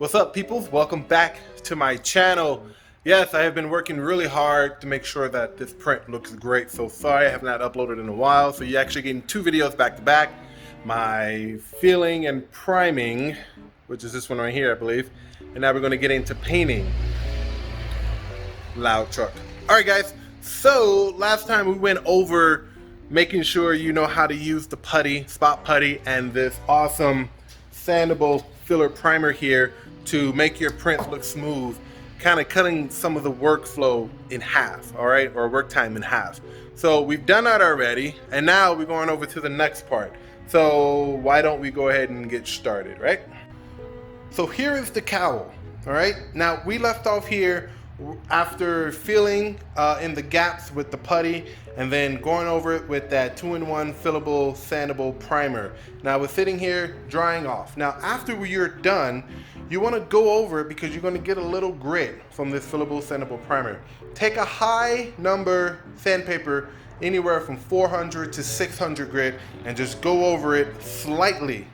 What's up, peoples? Welcome back to my channel. Yes, I have been working really hard to make sure that this print looks great. So sorry I have not uploaded in a while. So you're actually getting two videos back to back. My filling and priming, which is this one right here, I believe. And now we're going to get into painting. Loud truck. All right, guys. So last time we went over making sure you know how to use the putty, spot putty, and this awesome sandable filler primer here to make your prints look smooth, kind of cutting some of the workflow in half, all right, or work time in half. So we've done that already, and now we're going over to the next part. So why don't we go ahead and get started, right? So here is the cowl, all right? Now we left off here after filling in the gaps with the putty and then going over it with that 2-in-1 fillable sandable primer. Now we're sitting here drying off. Now after you're done, you want to go over it because you're going to get a little grit from this fillable sandable primer. Take a high number sandpaper, anywhere from 400 to 600 grit, and just go over it lightly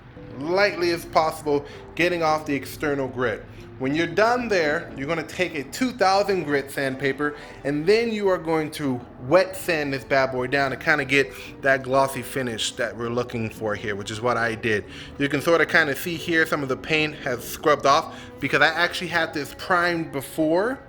as possible, getting off the external grit. When you're done there, you're going to take a 2000 grit sandpaper, and then you are going to wet sand this bad boy down to kind of get that glossy finish that we're looking for here, which is what I did. You can sort of kind of see here some of the paint has scrubbed off because I actually had this primed before,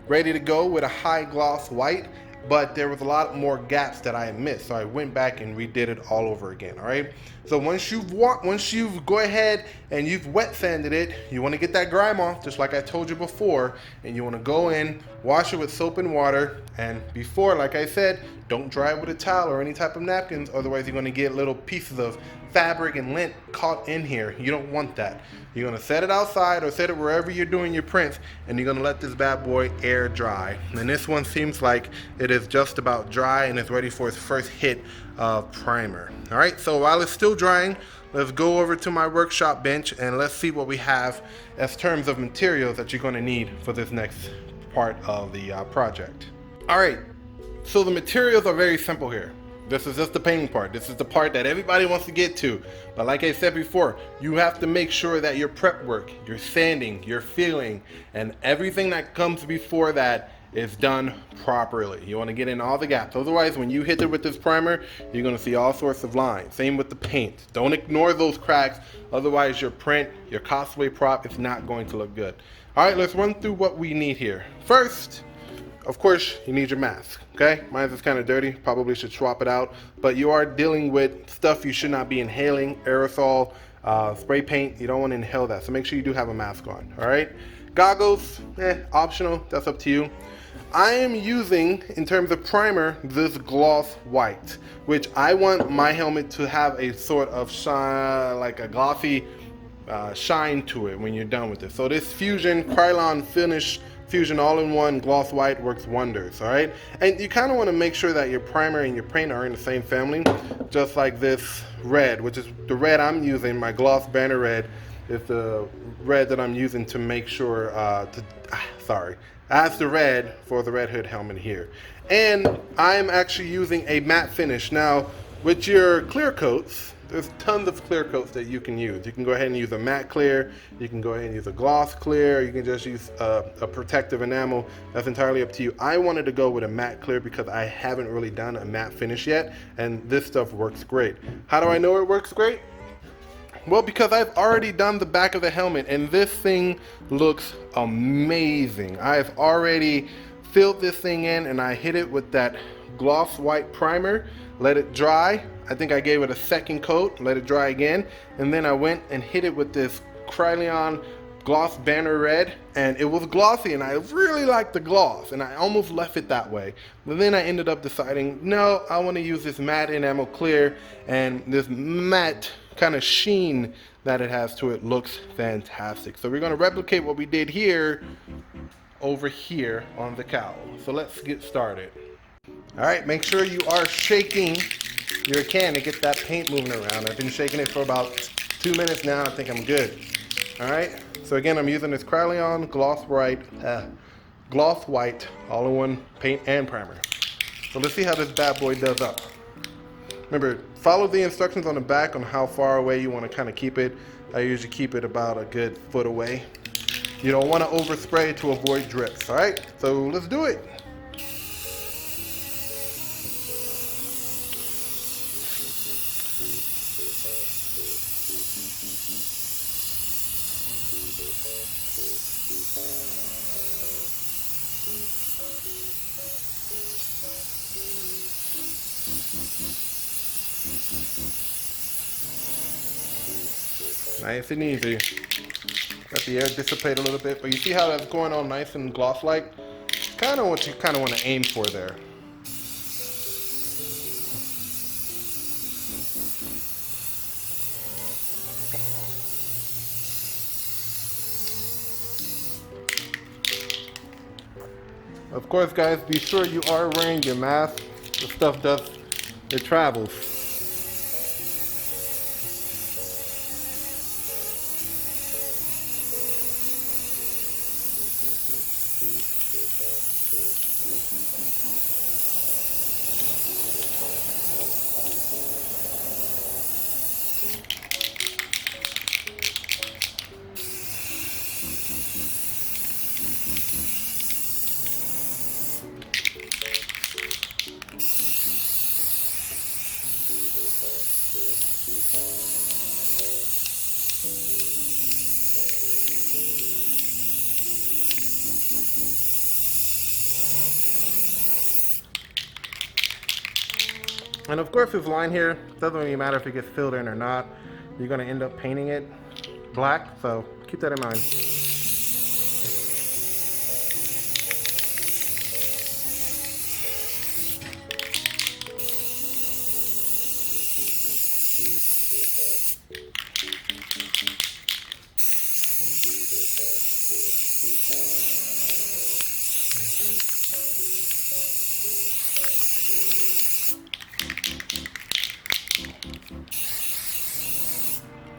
ready to go with a high gloss white, but there was a lot more gaps that I had missed, so I went back and redid it all over again. All right, so once you've go ahead and you've wet sanded it, you want to get that grime off, just like I told you before, and you want to go in, wash it with soap and water, and before, like I said, don't dry it with a towel or any type of napkins, otherwise you're going to get little pieces of fabric and lint caught in here. You don't want that. You're going to set it outside or set it wherever you're doing your prints, and you're going to let this bad boy air dry. And this one seems like it is just about dry and it's ready for its first hit of primer. All right, so while it's still drying, let's go over to my workshop bench and let's see what we have as terms of materials that you're going to need for this next part of the project. All right, so the materials are very simple here. This is just the painting part. This is the part that everybody wants to get to. But like I said before, you have to make sure that your prep work, your sanding, your filling, and everything that comes before that is done properly. You want to get in all the gaps. Otherwise, when you hit it with this primer, you're going to see all sorts of lines. Same with the paint. Don't ignore those cracks. Otherwise, your print, your cosplay prop is not going to look good. All right, let's run through what we need here. First, of course, you need your mask, okay? Mine is kind of dirty, probably should swap it out, but you are dealing with stuff you should not be inhaling, aerosol, spray paint. You don't want to inhale that, so make sure you do have a mask on, all right? Goggles, optional, that's up to you. I am using, in terms of primer, this gloss white, which I want my helmet to have a sort of shine, like a glossy shine to it when you're done with it. So this Fusion Krylon Finish Fusion all-in-one gloss white works wonders, all right? And you kind of want to make sure that your primer and your paint are in the same family, just like this red, which is the red I'm using. My gloss banner red is the red that I'm using to make sure, that's the red for the Red Hood helmet here. And I'm actually using a matte finish. Now, with your clear coats, there's tons of clear coats that you can use. You can go ahead and use a matte clear, you can go ahead and use a gloss clear, you can just use a protective enamel. That's entirely up to you. I wanted to go with a matte clear because I haven't really done a matte finish yet, and this stuff works great. How do I know it works great? Well, because I've already done the back of the helmet, and this thing looks amazing. I've already filled this thing in, and I hit it with that gloss white primer, let it dry. I think I gave it a second coat, let it dry again, and then I went and hit it with this Krylon gloss banner red, and it was glossy, and I really liked the gloss, and I almost left it that way. But then I ended up deciding, no, I want to use this matte enamel clear, and this matte kind of sheen that it has to it looks fantastic. So we're going to replicate what we did here over here on the cowl. So let's get started. All right, make sure you are shaking your can to get that paint moving around. I've been shaking it for about 2 minutes now. I think I'm good. All right, so again, I'm using this Krylon gloss white all-in-one paint and primer. So let's see how this bad boy does up. Remember, follow the instructions on the back on how far away you want to kind of keep it. I usually keep it about a good foot away. You don't want to overspray to avoid drips, all right? So let's do it. Nice and easy. Let the air dissipate a little bit, but you see how that's going on nice and gloss-like? Kind of what you kind of want to aim for there. Of course, guys, be sure you are wearing your mask. The stuff it travels. And of course, this line here, doesn't really matter if it gets filled in or not. You're gonna end up painting it black, so keep that in mind.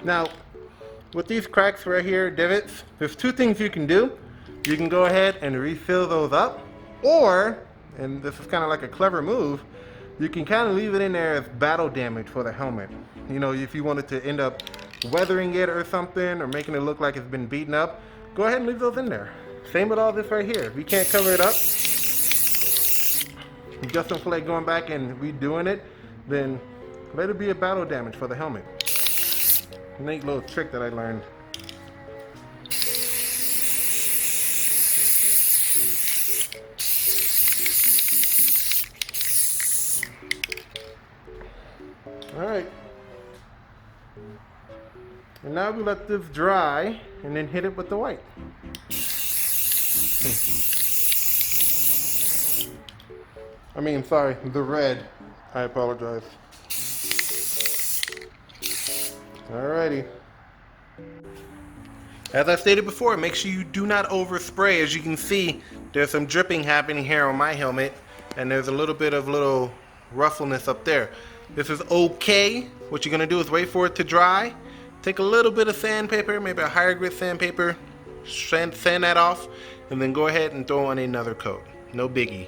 Now, with these cracks right here, divots, there's two things you can do. You can go ahead and refill those up, or, and this is kind of like a clever move, you can kind of leave it in there as battle damage for the helmet. You know, if you wanted to end up weathering it or something, or making it look like it's been beaten up, go ahead and leave those in there. Same with all this right here. If you can't cover it up, you just don't feel like going back and redoing it, then let it be a battle damage for the helmet. Neat little trick that I learned. All right. And now we let this dry and then hit it with the white. I mean, sorry, the red. I apologize. Alrighty. As I stated before, make sure you do not overspray. As you can see, there's some dripping happening here on my helmet, and there's a little bit of ruffleness up there. This is okay. What you're gonna do is wait for it to dry. Take a little bit of sandpaper, maybe a higher grit sandpaper, sand that off, and then go ahead and throw on another coat. No biggie.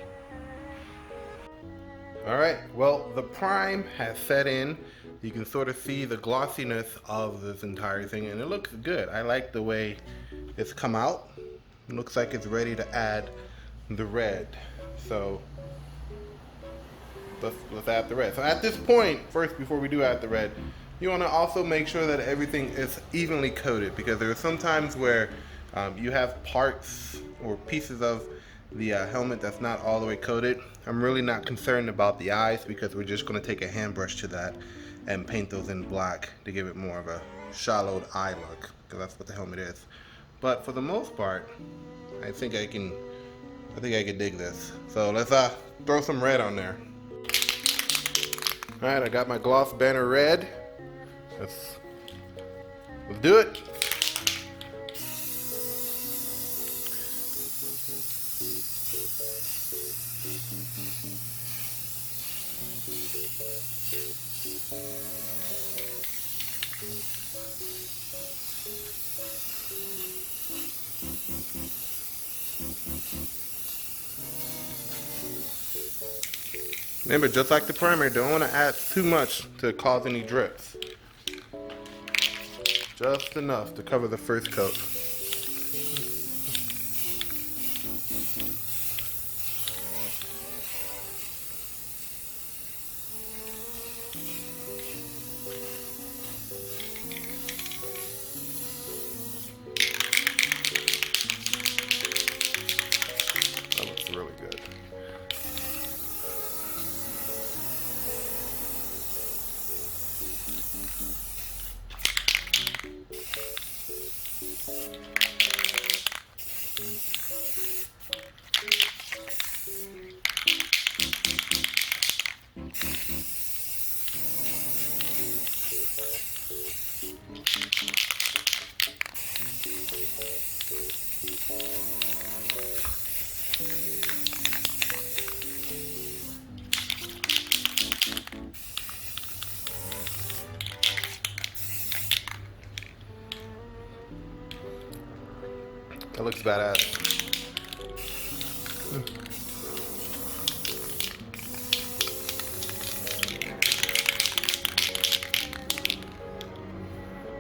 Alright, well, the prime has set in. You can sort of see the glossiness of this entire thing, and it looks good. I like the way it's come out. It looks like it's ready to add the red. So let's add the red. So at this point, first, before we do add the red, you want to also make sure that everything is evenly coated, because there are some times where you have parts or pieces of the helmet that's not all the way coated. I'm really not concerned about the eyes, because we're just going to take a hand brush to that and paint those in black to give it more of a shallowed eye look, because that's what the helmet is. But for the most part, I think I can dig this. So let's throw some red on there. All right, I got my gloss banner red. Let's do it. Remember, just like the primer, don't want to add too much to cause any drips. Just enough to cover the first coat. That looks badass.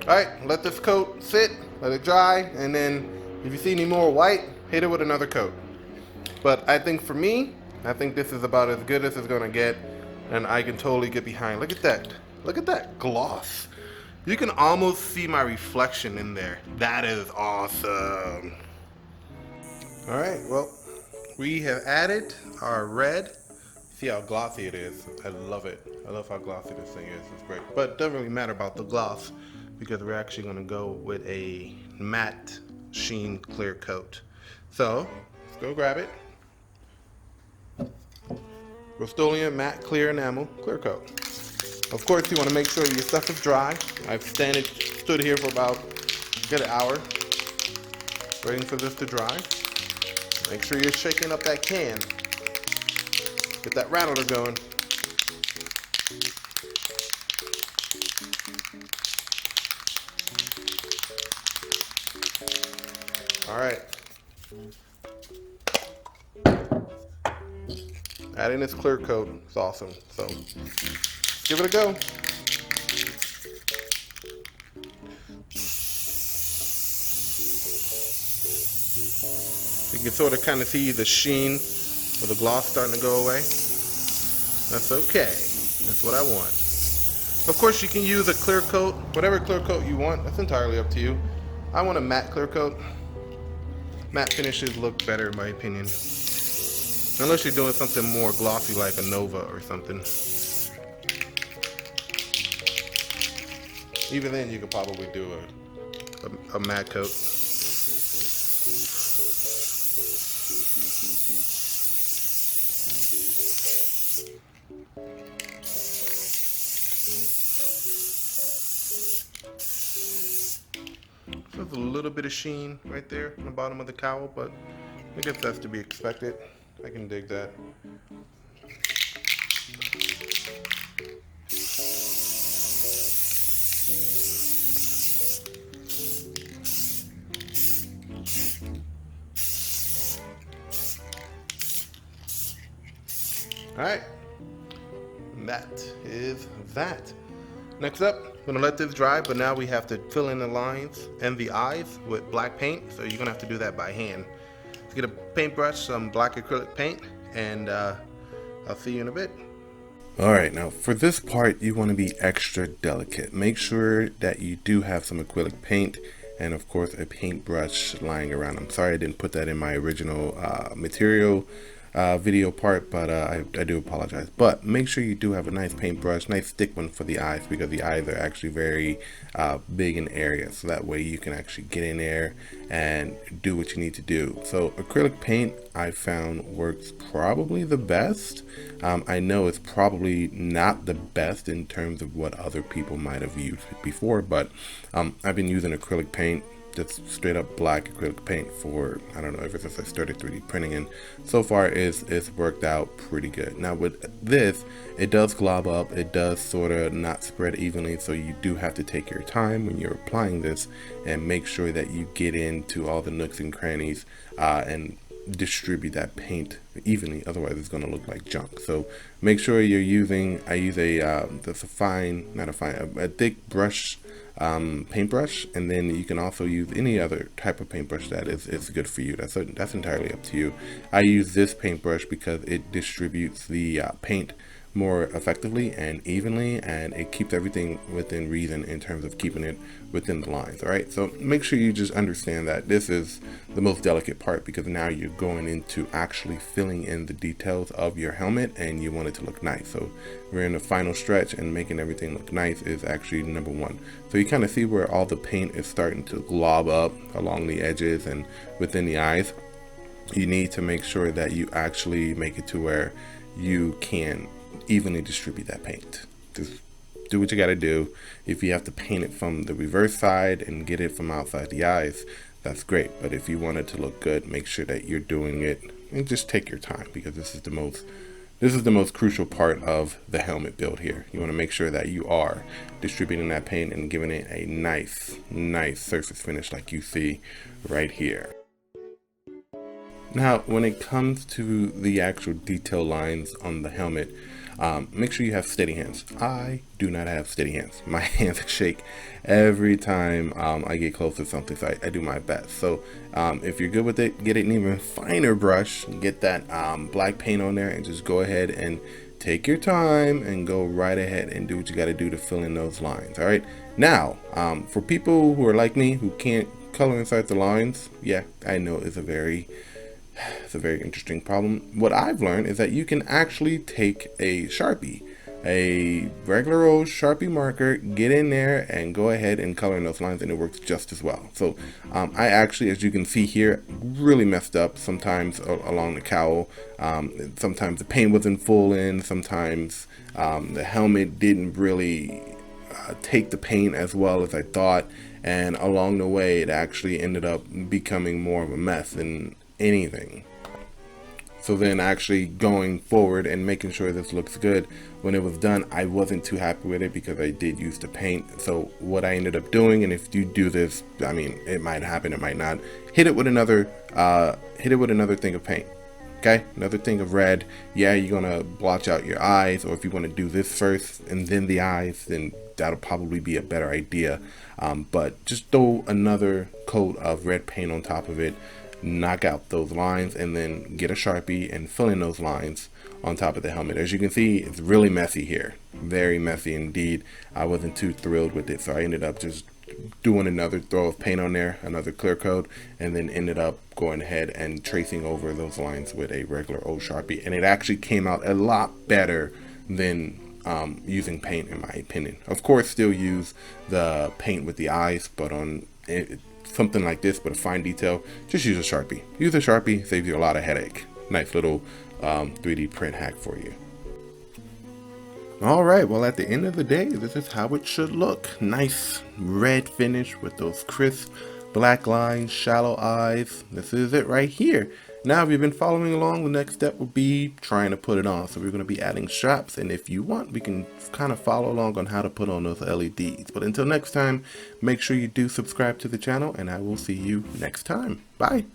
Alright, let this coat sit, let it dry, and then if you see any more white, hit it with another coat. But I think for me, I think this is about as good as it's gonna get, and I can totally get behind. Look at that. Look at that gloss. You can almost see my reflection in there. That is awesome. Alright, well, we have added our red. See how glossy it is. I love it. I love how glossy this thing is. It's great. But it doesn't really matter about the gloss because we're actually going to go with a matte sheen clear coat. So let's go grab it. Rust-Oleum matte clear enamel clear coat. Of course, you want to make sure your stuff is dry. I've stood here for about a good hour waiting for this to dry. Make sure you're shaking up that can. Get that rattler going. All right. Adding this clear coat is awesome. So give it a go. You can sort of kind of see the sheen of the gloss starting to go away. That's okay. That's what I want. Of course, you can use a clear coat, whatever clear coat you want. That's entirely up to you. I want a matte clear coat. Matte finishes look better in my opinion. Unless you're doing something more glossy like a Nova or something. Even then, you could probably do a matte coat. There's a little bit of sheen right there on the bottom of the cowl, but I guess that's to be expected. I can dig that. Alright, that is that. Next up, I'm gonna let this dry, but now we have to fill in the lines and the eyes with black paint, so you're gonna have to do that by hand. Let's get a paintbrush, some black acrylic paint, and I'll see you in a bit. Alright, now for this part, you want to be extra delicate. Make sure that you do have some acrylic paint and of course a paintbrush lying around. I'm sorry I didn't put that in my original material video part, but I do apologize. But make sure you do have a nice paintbrush, nice thick one for the eyes, because the eyes are actually very big in area, so that way you can actually get in there and do what you need to do. So acrylic paint I found works probably the best. I know it's probably not the best in terms of what other people might have used before, but I've been using acrylic paint, just straight up black acrylic paint for, I don't know, ever since I started 3D printing, and so far it's worked out pretty good. Now with this, it does glob up, it does sort of not spread evenly, so you do have to take your time when you're applying this and make sure that you get into all the nooks and crannies and distribute that paint evenly, otherwise it's going to look like junk. So make sure you're using, I use a thick brush, paintbrush, and then you can also use any other type of paintbrush that is good for you. That's entirely up to you. I use this paintbrush because it distributes the paint more effectively and evenly, and it keeps everything within reason in terms of keeping it within the lines. All right, so make sure you just understand that this is the most delicate part, because now you're going into actually filling in the details of your helmet and you want it to look nice. So we're in the final stretch, and making everything look nice is actually number one. So you kind of see where all the paint is starting to glob up along the edges and within the eyes. You need to make sure that you actually make it to where you can evenly distribute that paint. Just do what you got to do. If you have to paint it from the reverse side and get it from outside the eyes, that's great. But if you want it to look good, make sure that you're doing it and just take your time, because this is the most crucial part of the helmet build here. You want to make sure that you are distributing that paint and giving it a nice surface finish like you see right here. Now, when it comes to the actual detail lines on the helmet, make sure you have steady hands. I do not have steady hands. My hands shake every time I get close to something, so I do my best. So if you're good with it, get an even finer brush, get that black paint on there, and just go ahead and take your time and go right ahead and do what you got to do to fill in those lines. All right. Now, for people who are like me who can't color inside the lines, yeah, I know it's a very interesting problem. What I've learned is that you can actually take a Sharpie, a regular old Sharpie marker, get in there and go ahead and color in those lines, and it works just as well. So I actually, as you can see here, really messed up sometimes along the cowl. Sometimes the paint wasn't full in, sometimes the helmet didn't really take the paint as well as I thought, and along the way it actually ended up becoming more of a mess than anything. So then actually going forward and making sure this looks good, when it was done, I wasn't too happy with it because I did use the paint. So what I ended up doing, and if you do this, I mean, it might happen, it might not, hit it with another thing of paint. Okay, another thing of red. Yeah, you're gonna blotch out your eyes, or if you want to do this first and then the eyes, then that'll probably be a better idea. But just throw another coat of red paint on top of it, knock out those lines, and then get a Sharpie and fill in those lines on top of the helmet. As you can see, it's really messy here, very messy indeed. I wasn't too thrilled with it, so I ended up just doing another throw of paint on there, another clear coat, and then ended up going ahead and tracing over those lines with a regular old Sharpie, and it actually came out a lot better than using paint, in my opinion. Of course, still use the paint with the eyes, but on something like this, but a fine detail, just use a Sharpie. Use a Sharpie, saves you a lot of headache. Nice little 3D print hack for you. All right, well, at the end of the day, this is how it should look. Nice red finish with those crisp black lines, shallow eyes. This is it right here. Now, if you've been following along, the next step will be trying to put it on. So we're going to be adding straps, and if you want, we can kind of follow along on how to put on those LEDs. But until next time, make sure you do subscribe to the channel, and I will see you next time. Bye.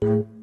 you.